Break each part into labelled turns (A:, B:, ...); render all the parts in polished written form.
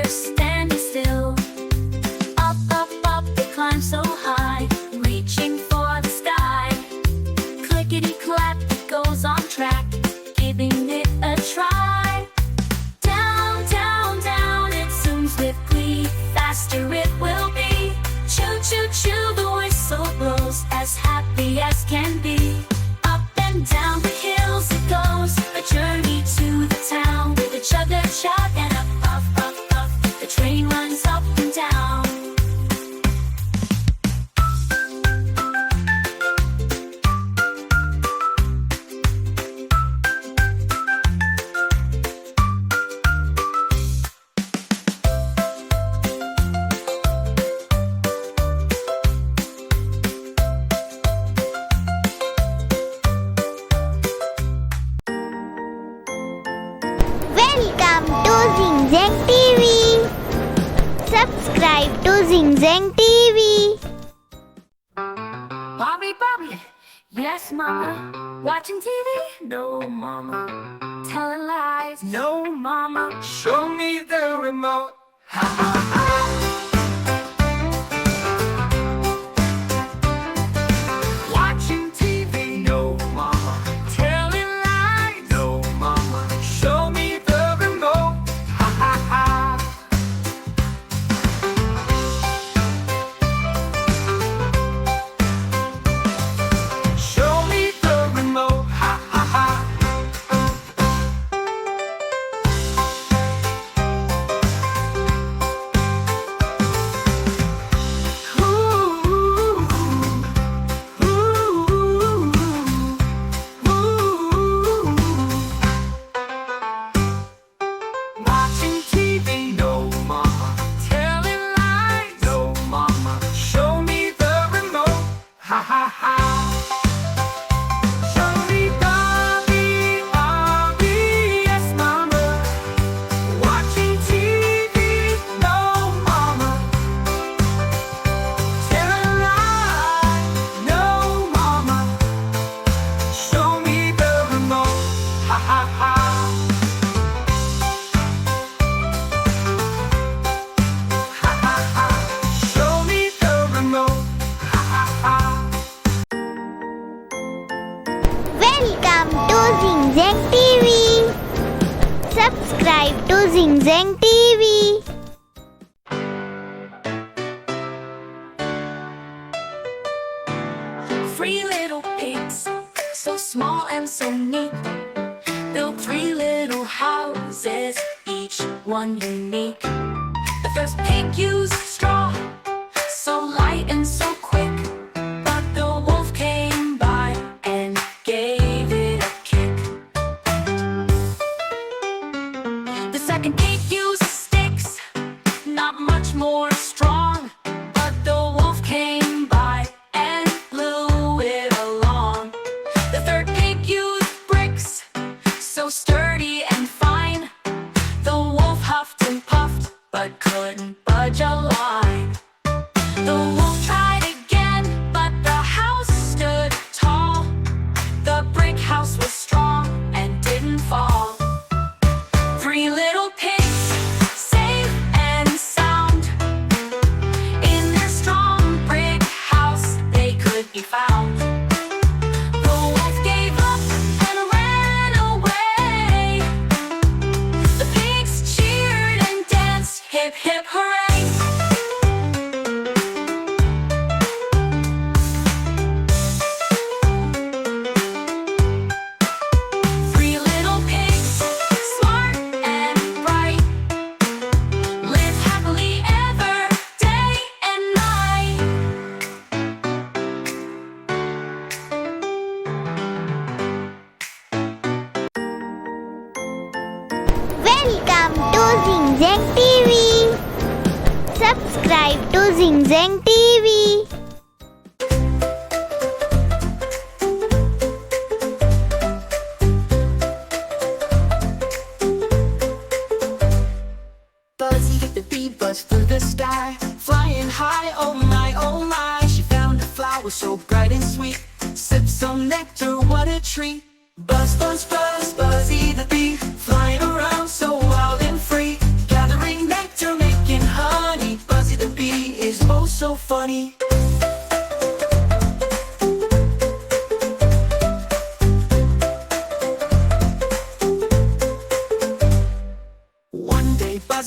A: standing still. Up, up, up, they climb so high, reaching for the sky. Clickety-clack, it goes on track, giving it a try. Down, down, down, it zooms with glee, faster it will be. Choo, choo, choo, the whistle blows, as happy as can be. Up and down the hills it goes, a journey to the town. With a chug, and a puff, puff, puff, the train runs up and down.
B: Welcome to Zing Zang TV. Subscribe to Zing Zang TV.
A: Bobby, Bobby, yes, mama. Watching TV? No, mama. Telling lies? No, mama.
C: Show me the remote. Ha ha ha. Watching TV? No, mama. Telling lies? No, mama. Show me the remote. Ha ha ha. Show me the remote. Ha ha ha. Watching TV? No, mama. Telling lies? No, mama. Show me the remote. Ha ha ha. Show me Bobby, Bobby, yes, mama. Watching TV? No, mama. Telling lies? No, mama. Show me the remote. Ha ha ha. Ha ha ha. Show me the remote. Ha ha ha.
B: Welcome to Zing Zang TV. Subscribe to Zing Zang TV.
A: Three little pigs, so small and so neat, built three little houses, each one unique. The first pig used straw, so light and so quick, but the wolf came by and gave it a kick. The second pig used sticks, not much more strong, but the wolf came by and blew it along. The third pig used bricks, so sturdy and fine, the wolf huffed and puffed, but couldn't budge a line. The wolf tried again, but the house stood tall. The brick house was strong and didn't fall. Three little pigs, safe and sound, in their strong brick house they could be found. The wolf gave up and ran away. The pigs cheered and danced, hip hip hooray. Three little pigs, smart and bright, live happily ever, day and night.
B: Welcome to Zing Zang TV. Subscribe to Zing Zang TV.
C: Buzzy the bee buzzed through the sky, flying high, oh my, she found a flower so bright and sweet. Sip some nectar, what a treat. Buzz, buzz, buzz, Buzzy the bee, flying around so wild and free, gathering nectar.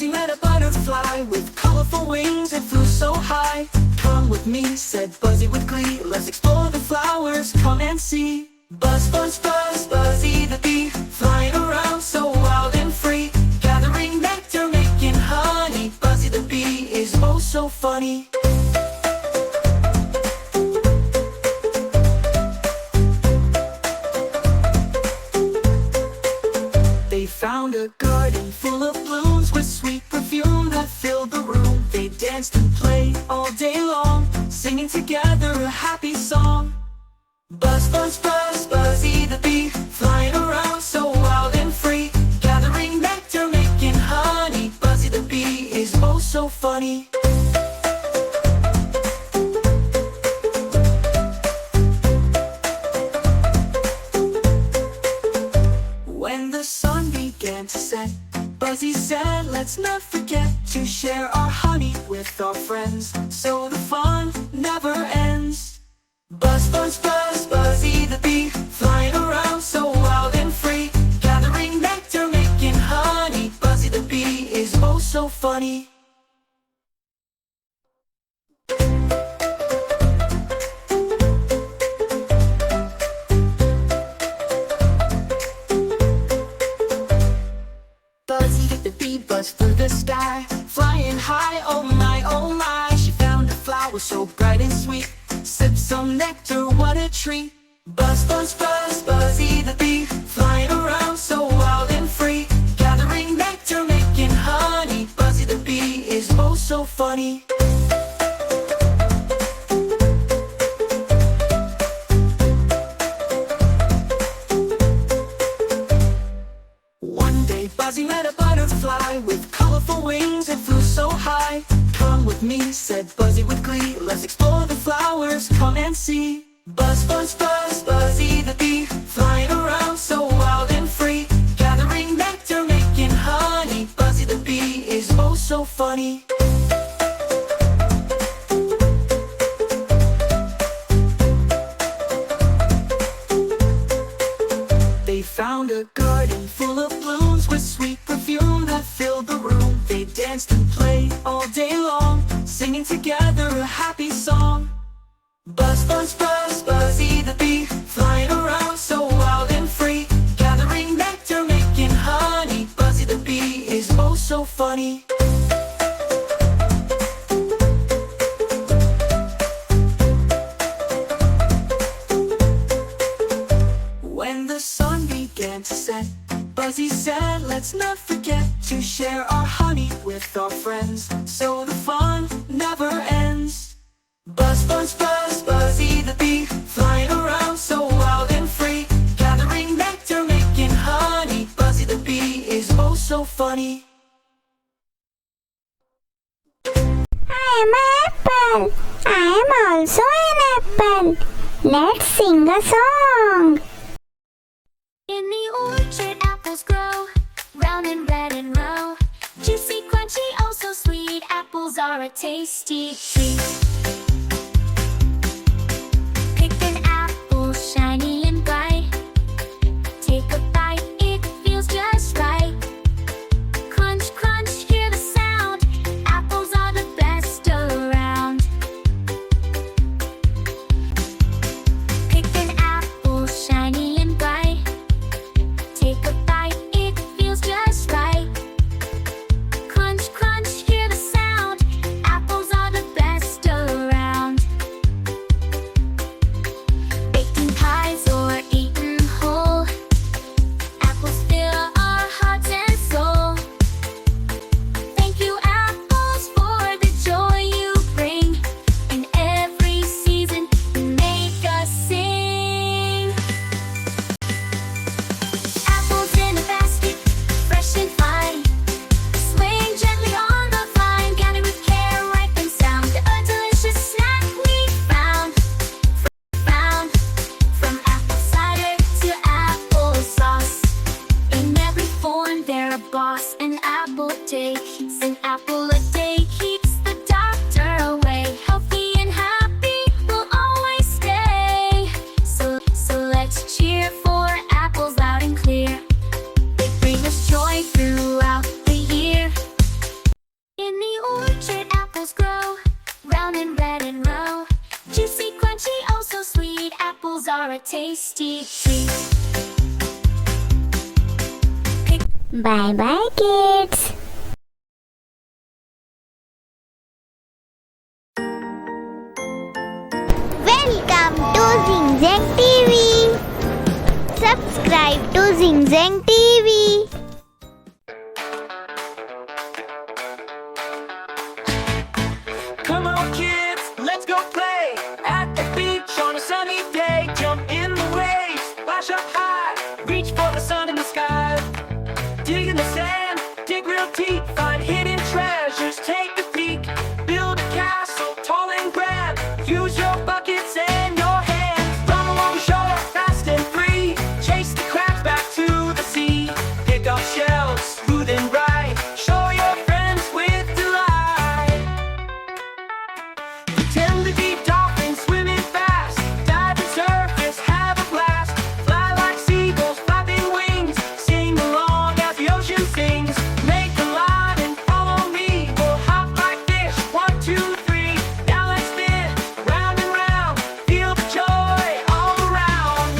C: Buzzy met a butterfly with colorful wings and flew so high. Come with me, said Buzzy with glee. Let's explore the flowers, come and see. Buzz, buzz, buzz, Buzzy the bee, flying around so wild and free, gathering nectar, making honey. Buzzy the bee is oh so funny. They found a garden full of blooms with sweet perfume that filled the room. They danced and played all day long, singing together a happy song. Buzz, buzz, buzz, Buzzy the bee, flying around so wild and free, gathering nectar, making honey. Buzzy the bee is oh so funny. When the sun began to set, Buzzy said, let's not forget to share our honey with our friends, so the fun never ends. Buzz, buzz, buzz, Buzzy the bee, flying around so wild and free, gathering nectar, making honey. Buzzy the bee is oh so funny. Buzzy the bee buzzed through the sky, flying high, oh my, oh my. She found a flower so bright and sweet, sipped some nectar, what a treat. Buzz, buzz, buzz, Buzzy the bee, flying around so wild and free, gathering nectar, making honey. Buzzy the bee is oh so funny. One day Buzzy met a butterfly with colorful wings and flew so high. Come with me, said Buzzy with glee. Let's explore the flowers, come and see. Buzz, buzz, buzz, Buzzy the bee, flying around so wild and free, gathering nectar, making honey. Buzzy the bee is oh so funny. They found a garden full of blooms with sweet perfume that filled the room. They danced and played all day long, singing together a happy song. Buzz, buzz, buzz, Buzzy the bee, flying around so wild and free, gathering nectar, making honey. Buzzy the bee is oh so funny. When the sun began to set, Buzzy said, let's not forget to share our honey with our friends, so the fun never ends. Buzz, buzz, buzz, Buzzy the bee, flying around so wild and free, gathering nectar, making honey. Buzzy the bee is oh so funny.
B: I am an apple. I am also an apple. Let's sing a song.
A: In the orchard, apples grow, round and red and row. Juicy, crunchy, oh so sweet. Apples are a tasty treat. Pick an apple, shiny and bright. Take a bite, it feels just right. Crunch, crunch, hear the sound. Apples are the best around. Pick an apple, shiny and bright. Take a bite, it feels just right. Crunch, crunch, hear the sound. Apples are the best around. Baked in pies or eaten whole, apples fill our hearts and soul. Thank you, apples, for the joy you bring. In every season, you make us sing. Apples in a basket, fresh and fine, swaying gently on the vine, gathered with care, ripe and sound. A delicious snack we found. From apple cider to applesauce, in every form they're a boss. An apple a day keeps the doctor away. Healthy and happy will always stay. So let's cheer for apples loud and clear. They bring us joy throughout the year. tasty treat.
B: Bye bye, kids. Welcome to Zing Zang TV. Subscribe to Zing Zang TV.
C: Come on, kids, let's go play at the beach on a sunny day. Jump in the waves, splash up high, reach for the sun in the sky. Dig in the sand, dig real deep, find hidden treasures, take a peek. Build a castle tall and grand, use your buckets and your hands. Run along shore, fast and free, chase the crabs back to the sea. Pick up shells, smooth and bright, show your friends with delight. Pretend to be dolphins swimming fast, dive and surface, have a blast. Fly like seagulls, flapping wings, sing along as the ocean sings. Make a line and follow me, we'll hop like fish, 1, 2, 3. Now let's spin round and round, feel the joy all around.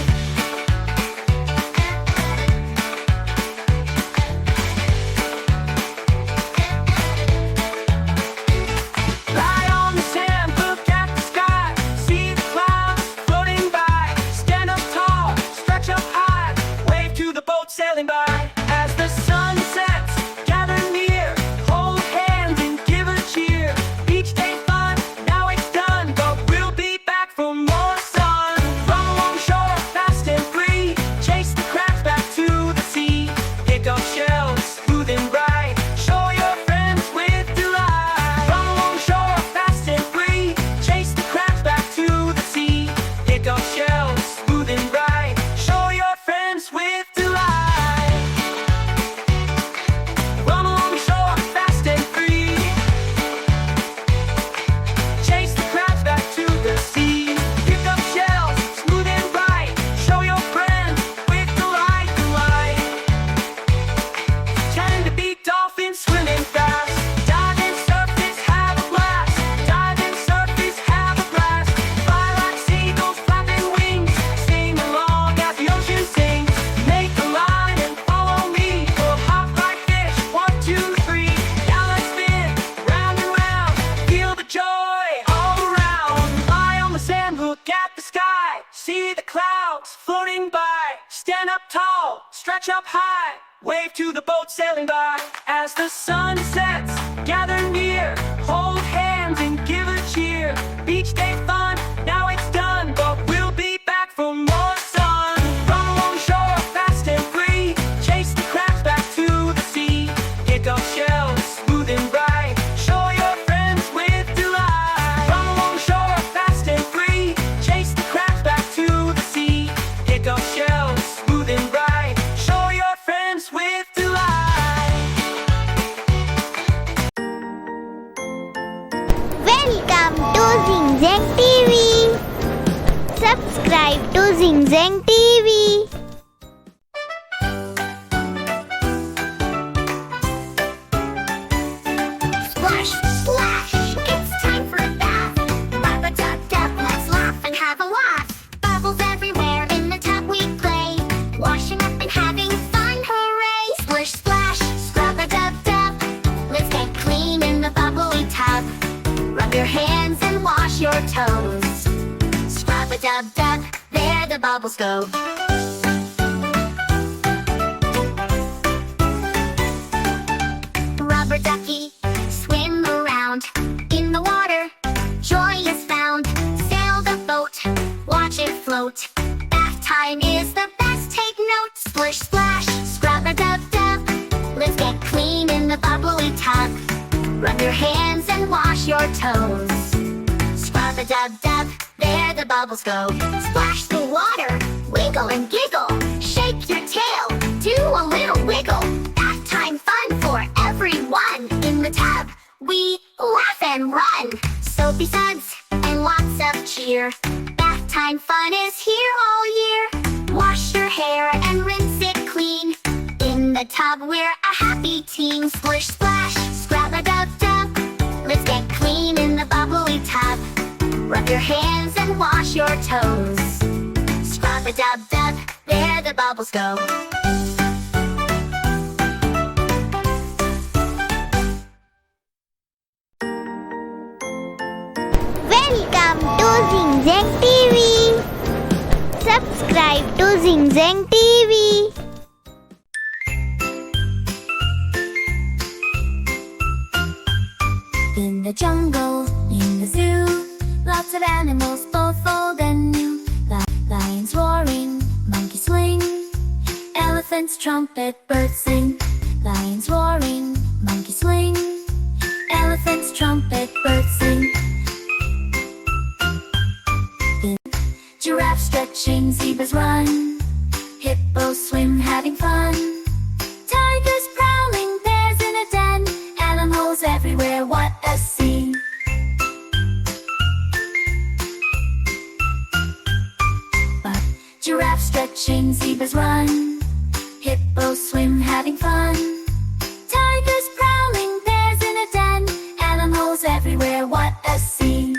C: Lie on the sand, look at the sky, see the clouds floating by. Stand up tall, stretch up high, wave to the boat sailing by. As the sun sets, gather near, hold hands and give a cheer. Beach day fun, now it's done, but we'll be back for more sun. Run along shore, fast and free, chase the crabs back to the sea. Pick up shells, smooth and bright, show your friends with delight. Run along shore, fast and free, chase the crabs back to the sea. Pick up shells, smooth and bright, show your friends with delight. Run along shore, fast and free, chase the crabs back to the sea. Pick up shells, smooth and bright, show your friends with delight. Pretend to be dolphins swimming fast, dive and surface, have a blast. Dive and surface, have a blast. Fly like seagulls, flapping wings, sing along as the ocean sings. Make a line and follow me, we'll hop like fish, 1, 2, 3. Now let's spin round and round, feel the joy all around. Lie on the sand, look at the sky, see the clouds floating by. Stand up tall, stretch up high, wave to the boat sailing by. As the sun sets, gather near, hold hands and give a cheer. Beach day fun, now it's done, but we'll be back for more sun. Run along shore, fast and free, chase the crabs back to the sea. Pick up shells, smooth and bright, show your friends with delight. Run along shore, fast and free, chase the crabs back to the sea. Pick up shells, smooth and bright, show your friends with delight.
B: Welcome to Zing Zang TV. Subscribe to Zing Zang TV.
D: Splash, splash, it's time for a bath. Rub-a-dub-dub, let's laugh and have a laugh. Bubbles everywhere in the tub we play, washing up and having fun, hooray! Splish, splash, scrub-a-dub-dub, let's get clean in the bubbly tub. Rub your hands and wash your toes. Scrub-a-dub-dub, there the bubbles go. Rubber ducky, swim around in the water. Joy is found. Sail the boat, watch it float. Bath time is the best. Take note. Splish splash, scrub a dub dub. Let's get clean in the bubbly tub. Rub your hands and wash your toes. Scrub a dub dub, there the bubbles go. Splash the water, wiggle and giggle. Shake your tail, do a little wiggle. Bath time fun for everyone. In the tub, we laugh and run. Soapy suds and lots of cheer. Bath time fun is here all year. Wash your hair and rinse it clean. In the tub, we're a happy team. Splish splash, scrub a dub dub. Let's get clean in the bubbly tub. Rub your hands and wash your toes. Scrub a rub-a-dub-dub, there the bubbles go.
B: Welcome to Zing Zang TV. Subscribe to Zing Zang TV.
D: In the jungle, in the zoo, lots of animals, both old and new. Lions roaring, monkeys swing, elephants trumpet, birds sing. Lions roaring, monkeys swing, elephants trumpet, birds sing. Giraffes stretching, zebras run, hippos swim having fun. Tigers prowling, bears in a den, animals everywhere, what a scene. Giraffes stretching, zebras run, hippos swim having fun. Tigers prowling, bears in a den, animals everywhere, what a scene.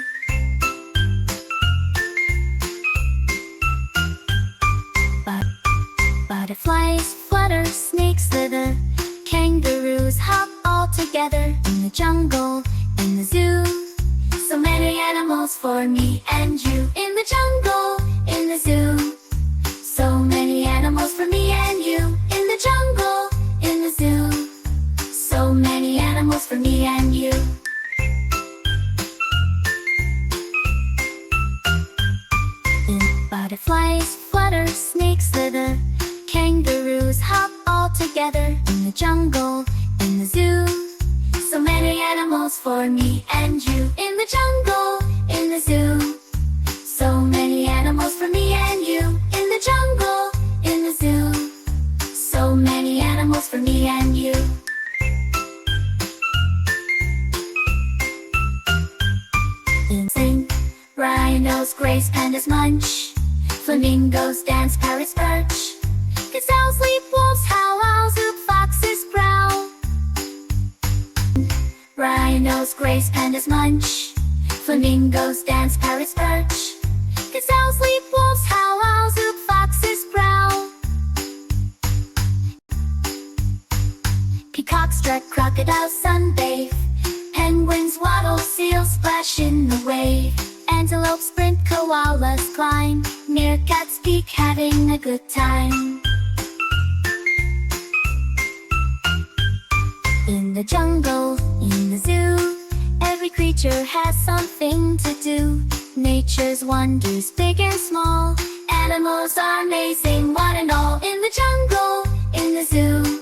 D: Butterflies flutter, snakes slither, kangaroos hop all together. In the jungle, in the zoo, so many animals for me and you. In the jungle, in the zoo, so many animals for me and you. In the jungle, in the zoo, so many animals for me and you. Butterflies flutter, snakes slither, kangaroos hop all together. In the jungle, in the zoo, so many animals for me and you. In the jungle, in the zoo, so many animals for me and you. In the jungle, in the zoo, so many animals for me and you. Sing, rhinos graze, pandas munch, flamingos dance, parrots perch, gazelles leap, wolves howl, owls whoop, foxes growl. Rhinos graze, pandas munch, flamingos dance, parrots perch, gazelles leap, wolves howl, owls whoop, foxes growl. Peacocks strut, crocodiles sunbathe, penguins waddle, seals splash in the wave. Antelope sprint, koalas climb, meerkats peek, having a good time. In the jungle, in the zoo, every creature has something to do. Nature's wonders, big and small, animals are amazing, one and all. In the jungle, in the zoo,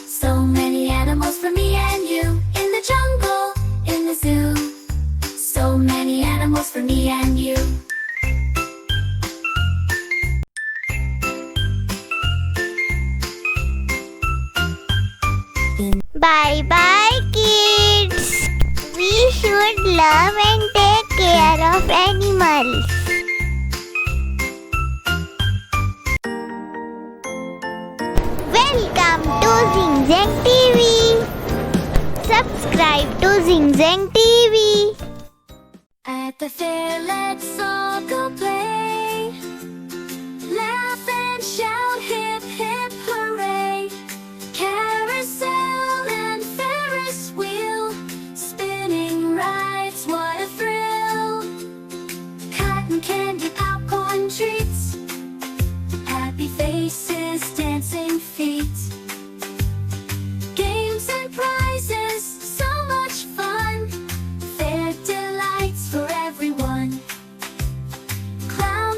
D: so many animals for me and you. In the jungle, in the zoo, so many animals for me and you.
B: Bye bye, kids. We should love and take care of animals. Welcome to Zing Zang TV. Subscribe to Zing Zang TV.
D: At the fair, let's all go play. Laugh and shout, hip hip hooray. Carousel and Ferris wheel, spinning rides, what a thrill. Cotton candy, popcorn treats, happy faces, dancing feet. Games and prizes, so much fun. Fair delights for everyone. Clown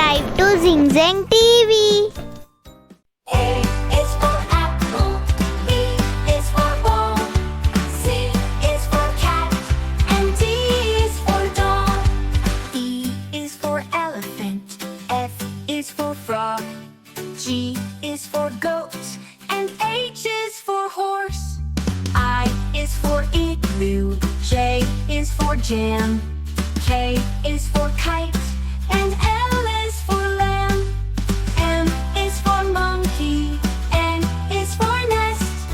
B: subscribe to Zing Zang TV.
A: A is for apple, B is for ball, C is for cat, and D is for dog. E is for elephant, F is for frog, G is for goat, and H is for horse. I is for igloo, J is for jam, K is for kite, and L is for lamb. M is for monkey, N is for nest,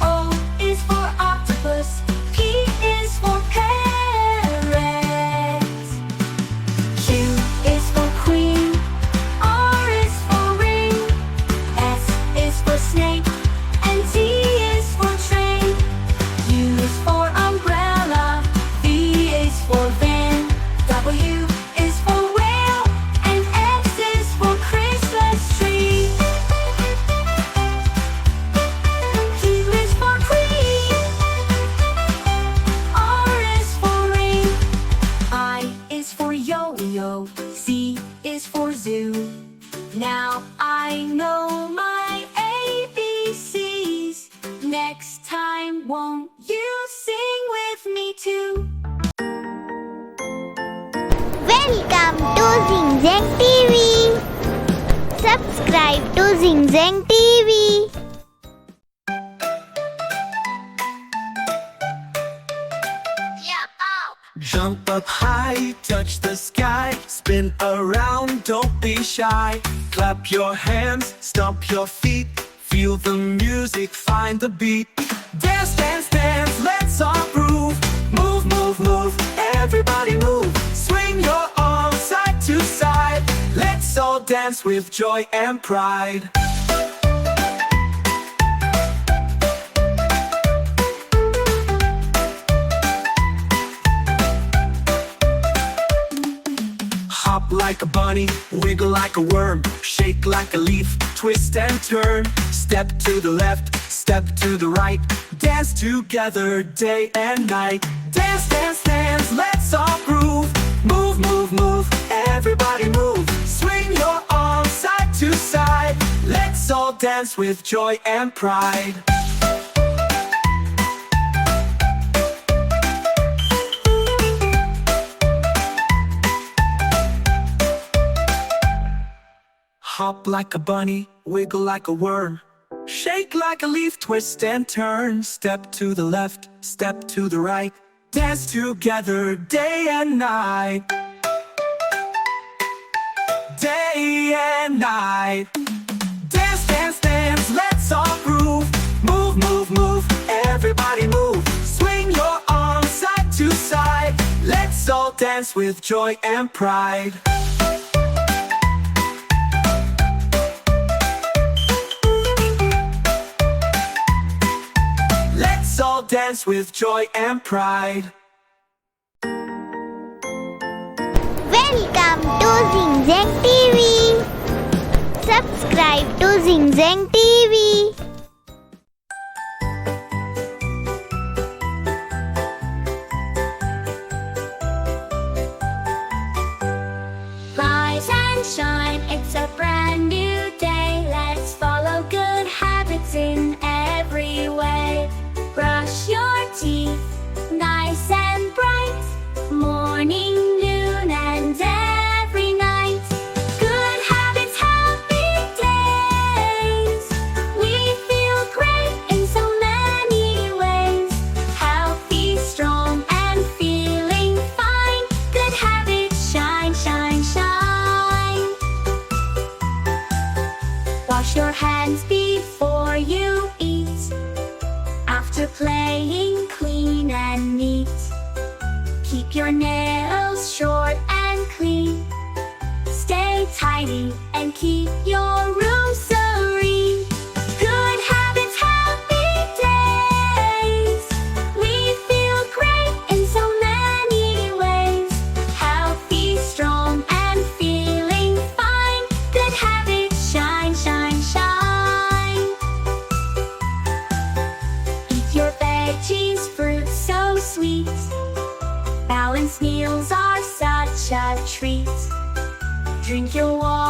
A: O is for octopus, P is for parrot. Q is for queen, R is for ring, S is for snake, and T is for train. U is for umbrella, V is for van, W is for whale, and X is for Christmas tree. Q is for queen, R is for ring, I is for yo-yo, Z is for zoo. Now I know my ABCs. Next time, won't you sing with me too?
B: Welcome to Zing Zang TV. Subscribe to Zing Zang TV.
C: Jump up high, touch the sky, spin around, don't be shy. Clap your hands, stomp your feet, feel the music, find the beat. Dance, dance, dance, let's all groove. Move, move, move, everybody move. Swing your arms side to side. Let's all dance with joy and pride. Hop like a bunny, wiggle like a worm, shake like a leaf, twist and turn. Step to the left, step to the right, dance together day and night. Dance, dance, dance, let's all groove. Move, move, move, everybody move. Swing your arms side to side. Let's all dance with joy and pride. Hop like a bunny, wiggle like a worm, shake like a leaf, twist and turn. Step to the left, step to the right, dance together day and night. Day and night. Dance, dance, dance, let's all groove. Move, move, move, everybody move. Swing your arms side to side. Let's all dance with joy and pride. Let's all dance with joy and pride.
B: Welcome to Zing Zang TV. Subscribe to Zing Zang TV.
A: Rise and shine, it's a brand new day. Let's follow good habits in every way. Brush your teeth, nice and bright, morning, noon, and every night. Good habits, happy days. We feel great in so many ways. Healthy, strong, and feeling fine. Good habits shine, shine, shine. Wash your hands before you eat. After playing, clean and neat. Keep your nails short and clean. Stay tidy and keep your room serene. Good habits, happy days. We feel great in so many ways. Healthy, strong, and feeling fine. Good habits shine, shine, shine. Eat your veggies, fruits so sweet. Balanced meals are such a treat. Drink your water.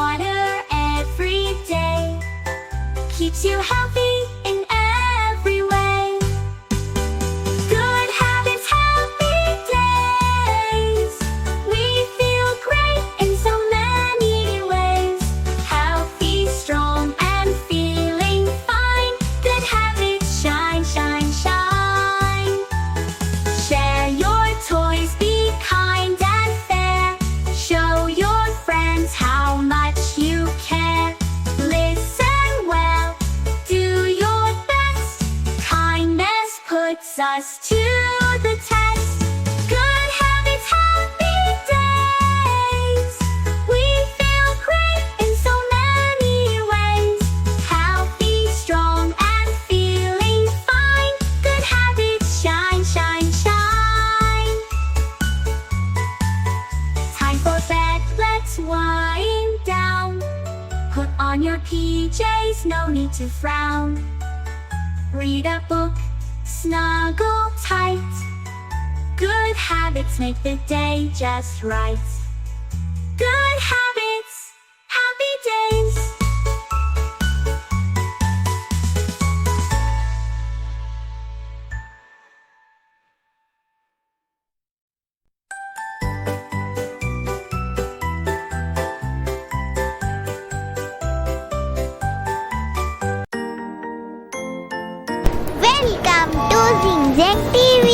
D: keeps you healthy in every way. Good habits, happy days. We feel great in so many ways. Healthy, strong, and feeling fine. Good habits shine, shine, shine. Share your toys, be kind and fair. Show your friends how much you care. Listen well, do your best. Kindness puts us to the test. Good habits, happy days. We feel great in so many ways. Healthy, strong, and feeling fine. Good habits shine, shine, shine. Time for bed, let's wind down. Put on your PJs, no need to frown. Read a book, snuggle tight. Good habits make the day just right. Good habits, happy days.
B: Welcome to Zing Zang TV.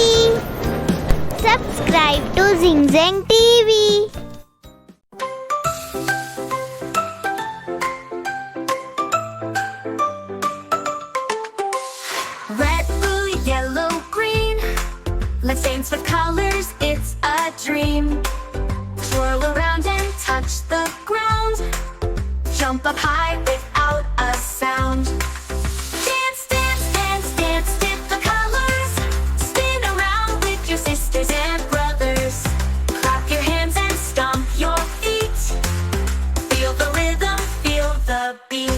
B: Subscribe to Zing Zang TV.
D: Red, blue, yellow, green. Let's dance with colors, it's a dream. Twirl around and touch the ground. Jump up high without a sound. Dance, dance, dance, dance with the colors. Spin around with your sisters and brothers. Clap your hands and stomp your feet. Feel the rhythm, feel the beat.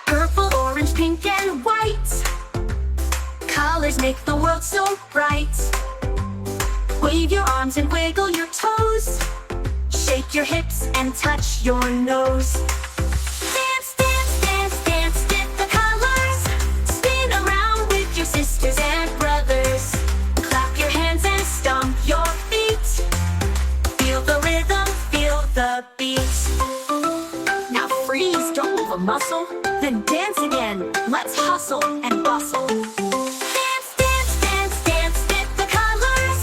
D: Purple, orange, pink, and white. Colors make the world so bright. Wave your arms and wiggle your toes. Shake your hips and touch your nose. Dance, dance, dance, dance with the colors. Spin around with your sisters and brothers. Clap your hands and stomp your feet. Feel the rhythm, feel the beat. Now freeze, don't move a muscle. Then dance again, let's hustle and bustle. Dance, dance, dance, dance with the colors.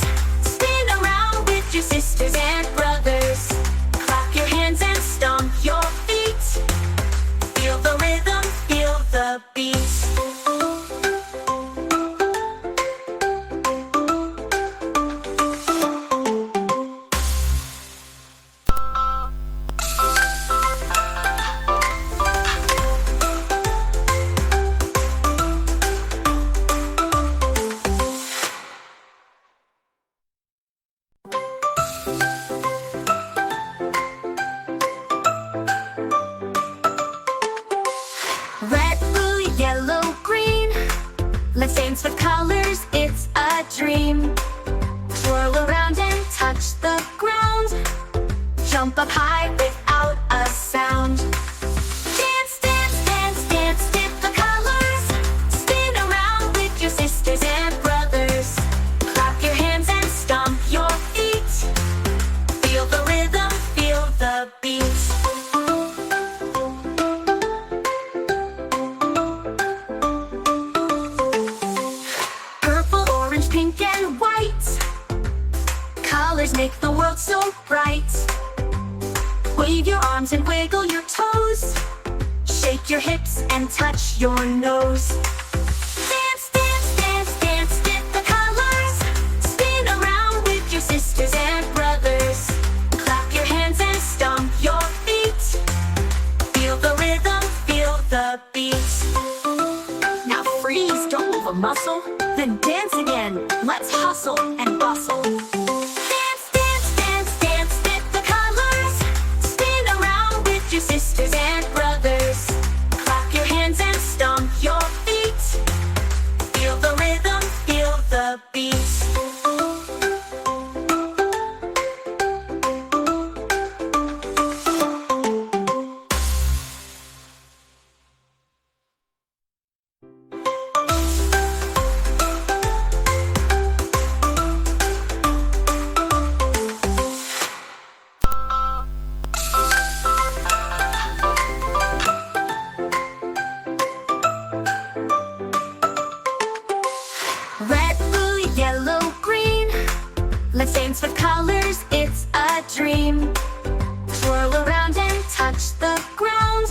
D: Spin around with your sisters and brothers. Clap your hands and stomp your feet. Feel the rhythm, feel the beat. Red, blue, yellow, green. Let's dance with colors, it's a dream. Twirl around and touch the ground. Jump up high without a sound. Dance, dance, dance, dance with the colors. Spin around with your sisters and brothers. Clap your hands and stomp your feet. Feel the rhythm, feel the beat. Purple, orange, pink, and white. Colors make the world so bright. Wave your arms and wiggle your toes. Shake your hips and touch your nose. Dance, dance, dance, dance with the colors. Spin around with your sisters and brothers. Clap your hands and stomp your feet. Feel the rhythm, feel the beat. Now freeze, don't move a muscle. Then dance again, let's hustle and bustle. Dance, dance, dance, dance with the colors. Spin around with your sisters and brothers. Clap your hands and stomp your feet. Feel the rhythm, feel the beat.
A: dream. Twirl around and touch the ground.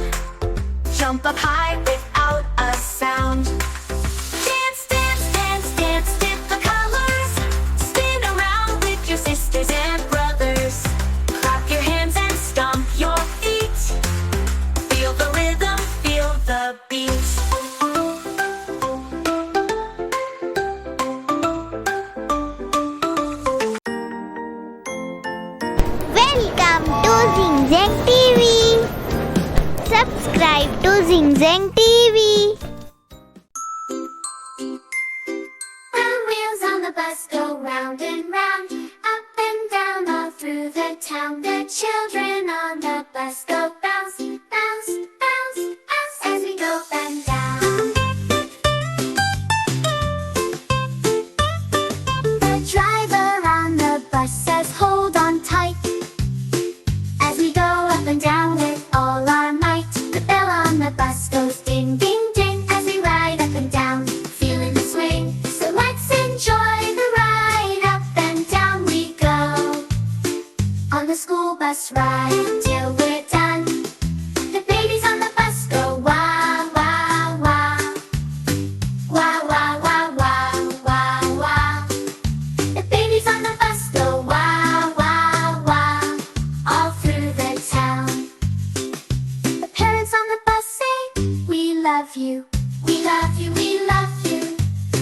A: Jump up high without a sound. Dance, dance, dance, dance, dip the colors. Spin around with your sisters and brothers. Clap your hands and stomp your feet. Feel the rhythm, feel the beat.
B: Welcome to Zing Zang TV. Subscribe to Zing Zang TV.
D: The wheels on the bus go round and round, up and down all through the town. The children on the bus go bounce, bounce, bounce, bounce as we go up and down. The driver on the bus says hold on tight as we go up and down with all our might. The bell on the bus goes ding, ding, ding as we ride up and down, feeling the swing. So let's enjoy the ride. Up and down we go on the school bus ride till we're done. The babies on the bus go wah, wah, wah. Wah, wah, wah, wah, wah, wah. The babies on the bus go wah, wah, wah, all through the town. The parents on the bus say, we love you, we love you, we love you.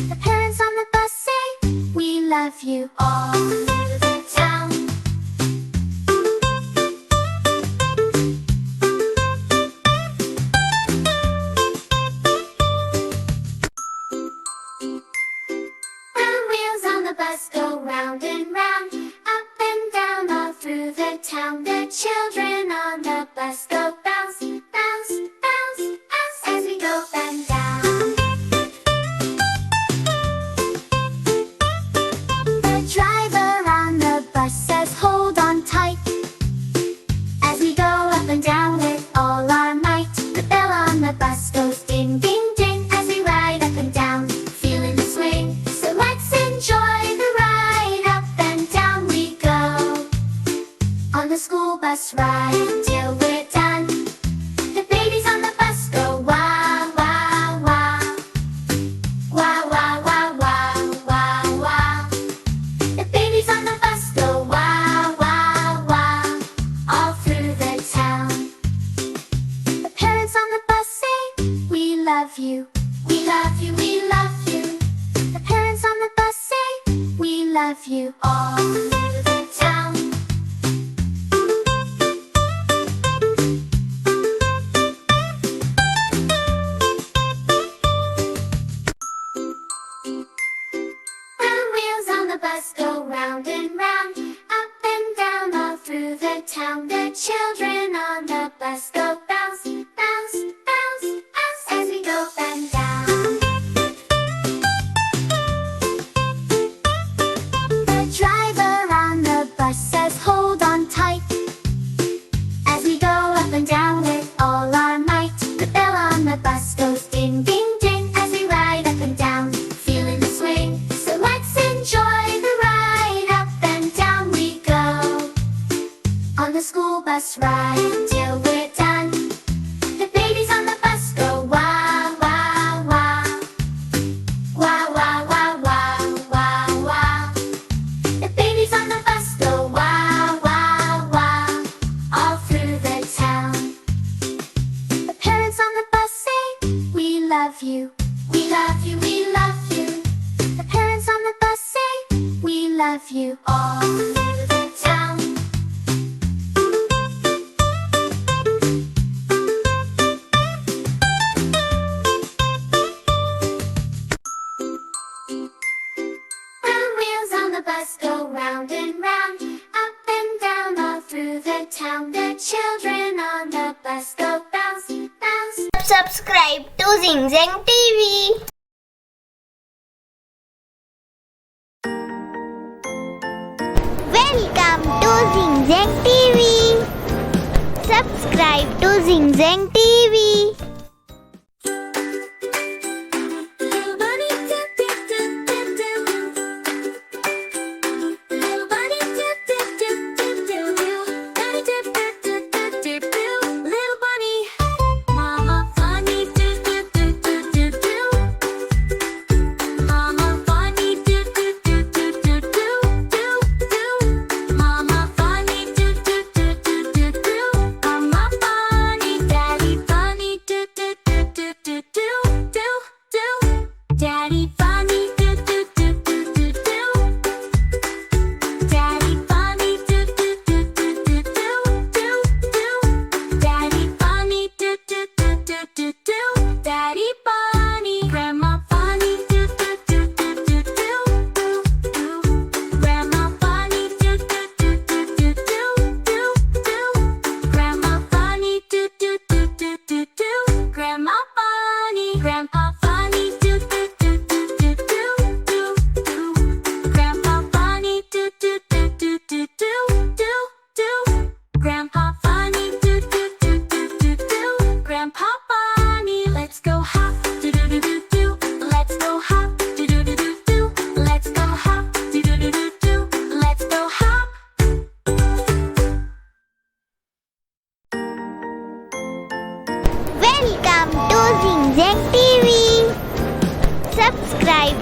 D: The parents on the bus say, we love you, all through the town. The wheels on the bus go round and round, up and down all through the town. The children on the bus go bounce, bounce, bounce, bounce as we go up and down. The driver on the bus says hold on tight as we go up and down with all our might. The bell on the bus goes ding, ding, ding as we ride up and down, feeling the swing. So let's enjoy the ride. Up and down we go on the school bus ride till we're done. The babies on the bus go wah, wah, wah. Wah, wah, wah, wah, wah, wah. The babies on the bus go wah, wah, wah, all through the town. The parents on the bus say, we love you, we love you, we love you. The parents on the bus say, we love you, all through the town. The wheels on the bus go round and round, up and down all through the town. The children on the bus go bounce, bounce, bounce, bounce as we go up and down. The driver on the bus says hold on tight as we go up and down with all our might. The bell on the bus goes ding, ding, ding as we ride up and down, feeling the swing. So let's enjoy the ride. Up and down we go on the school bus ride till we're done. The babies on the bus go wah, wah, wah. Wah, wah, wah, wah, wah, wah. The babies on the bus go wah, wah, wah, all through the town. The parents on the bus say, we love you, we love you, we love you. The parents on the bus say, we love you, all through the town. The wheels on the bus go round and round, up and down all through the town. The children on the bus go bounce, bounce.
B: Subscribe to Zing Zang TV. Welcome to Zing Zang TV. Subscribe to Zing Zang TV.
A: Little bunny dip dip dip dip dip. Little bunny dip dip dip dip dip dip.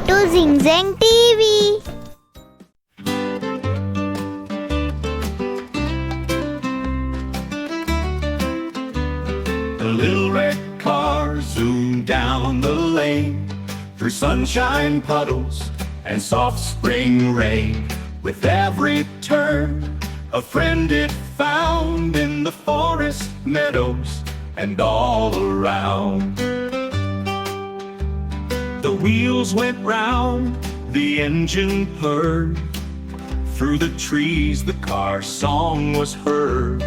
B: to Zing Zang TV.
E: The little red car zoomed down the lane through sunshine puddles and soft spring rain. With every turn, a friend it found in the forest meadows and all around. The wheels went round, the engine purred. Through the trees the car's song was heard.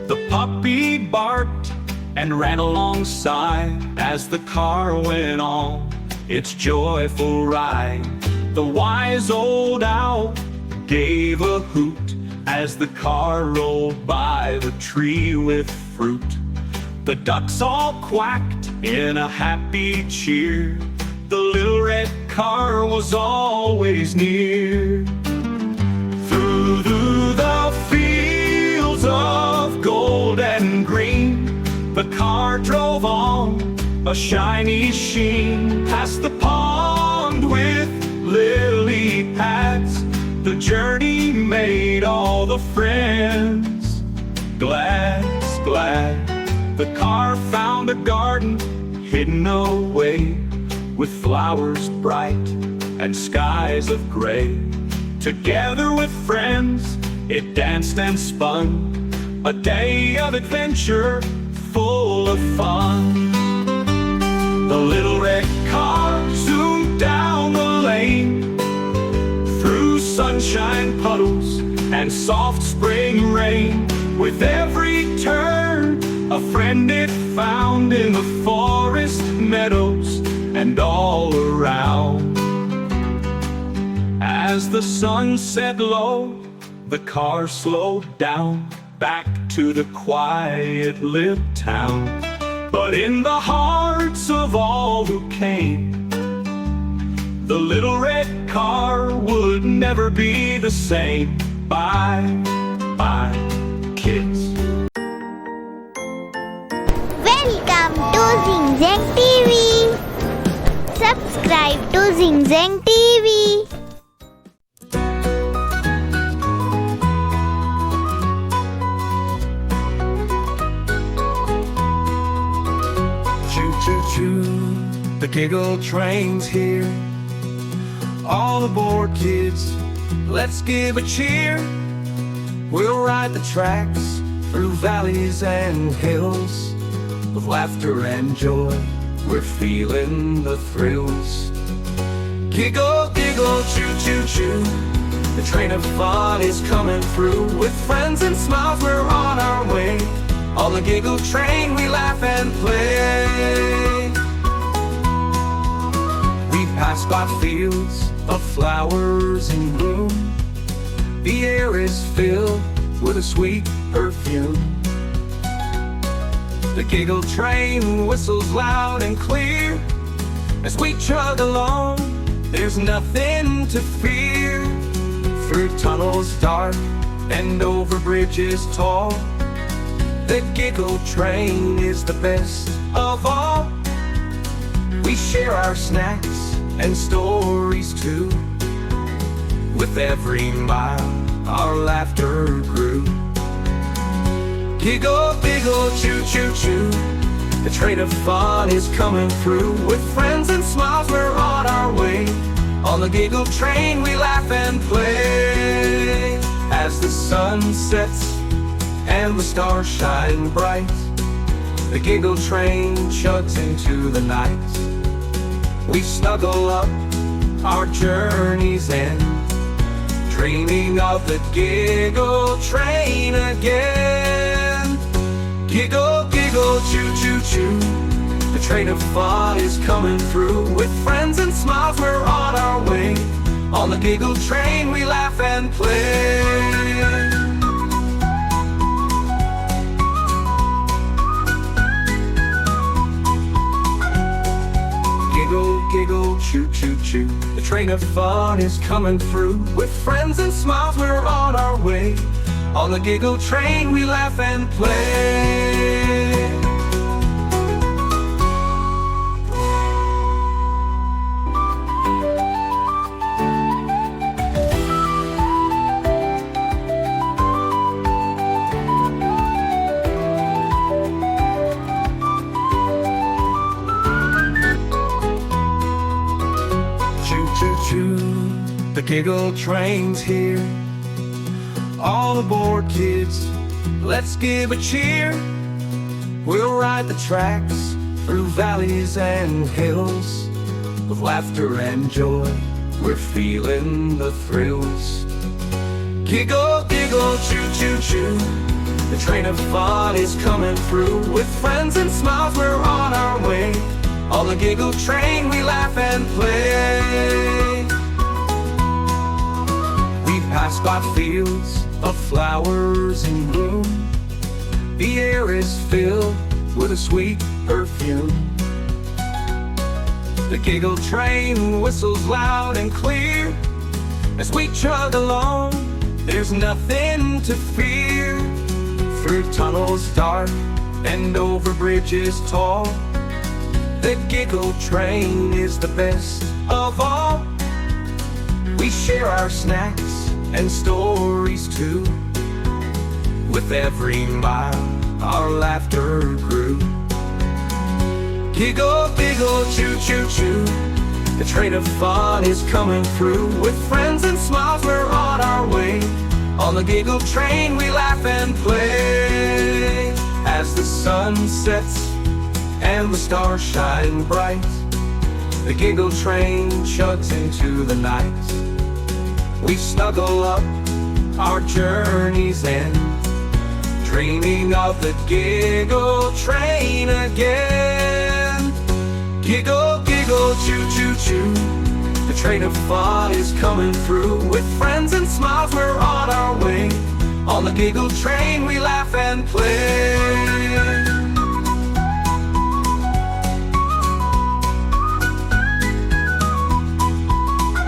E: The puppy barked and ran alongside as the car went on its joyful ride. The wise old owl gave a hoot as the car rolled by the tree with fruit. The ducks all quacked in a happy cheer. The little red car was always near. Through the fields of gold and green, the car drove on, a shiny sheen. Past the pond with lily pads, the journey made all the friends glad. The car found a garden hidden away, with flowers bright and skies of gray. Together with friends it danced and spun, a day of adventure full of fun. The little red car zoomed down the lane through sunshine puddles and soft spring rain. With every turn, a friend it found in the forest meadows and all around. As the sun set low, the car slowed down back to the quiet little town. But in the hearts of all who came, the little red car would never be the same. Bye, bye, kids.
B: Welcome to Zing Zang TV. Subscribe to Zing Zang TV.
C: Choo-choo-choo, the Giggle Train's here. All aboard, kids, let's give a cheer. We'll ride the tracks through valleys and hills. With laughter and joy, we're feeling the thrills. Giggle, giggle, choo-choo-choo, the train of fun is coming through. With friends and smiles, we're on our way. On the Giggle Train we laugh and play. We pass by fields of flowers in bloom. The air is filled with a sweet perfume. The Giggle Train whistles loud and clear. As we chug along, there's nothing to fear. Through tunnels dark and over bridges tall, the Giggle Train is the best of all. We share our snacks and stories too. With every mile, our laughter grew. Giggle, giggle, choo-choo-choo, the train of fun is coming through. With friends and smiles, we're on our way. On the Giggle Train we laugh and play. As the sun sets and the stars shine bright, the Giggle Train chugs into the night. We snuggle up our journey's end, dreaming of the Giggle Train again. Giggle, giggle, choo-choo-choo, the train of fun is coming through. With friends and smiles we're on our way. On the Giggle Train we laugh and play. Giggle, giggle, choo-choo-choo, the train of fun is coming through. With friends and smiles we're on our way. On the Giggle Train we laugh and play.
E: Giggle Train's here. All aboard, kids, let's give a cheer. We'll ride the tracks through valleys and hills of laughter and joy. We're feeling the thrills. Giggle, giggle, choo, choo, choo. The train of fun is coming through. With friends and smiles, we're on our way. On the Giggle Train, we laugh and play. We pass by fields of flowers in bloom. The air is filled with a sweet perfume. The Giggle Train whistles loud and clear. As we chug along, there's nothing to fear. Through tunnels dark and over bridges tall, the Giggle Train is the best of all. We share our snacks and stories too. With every mile, our laughter grew. Giggle, giggle, choo, choo, choo. The train of fun is coming through. With friends and smiles, we're on our way. On the Giggle Train, we laugh and play. As the sun sets and the stars shine bright, the Giggle Train chugs into the night. We snuggle up our journey's end, dreaming of the Giggle Train again. Giggle, giggle, choo, choo, choo. The train of fun is coming through. With friends and smiles, we're on our way. On the Giggle Train, we laugh and play.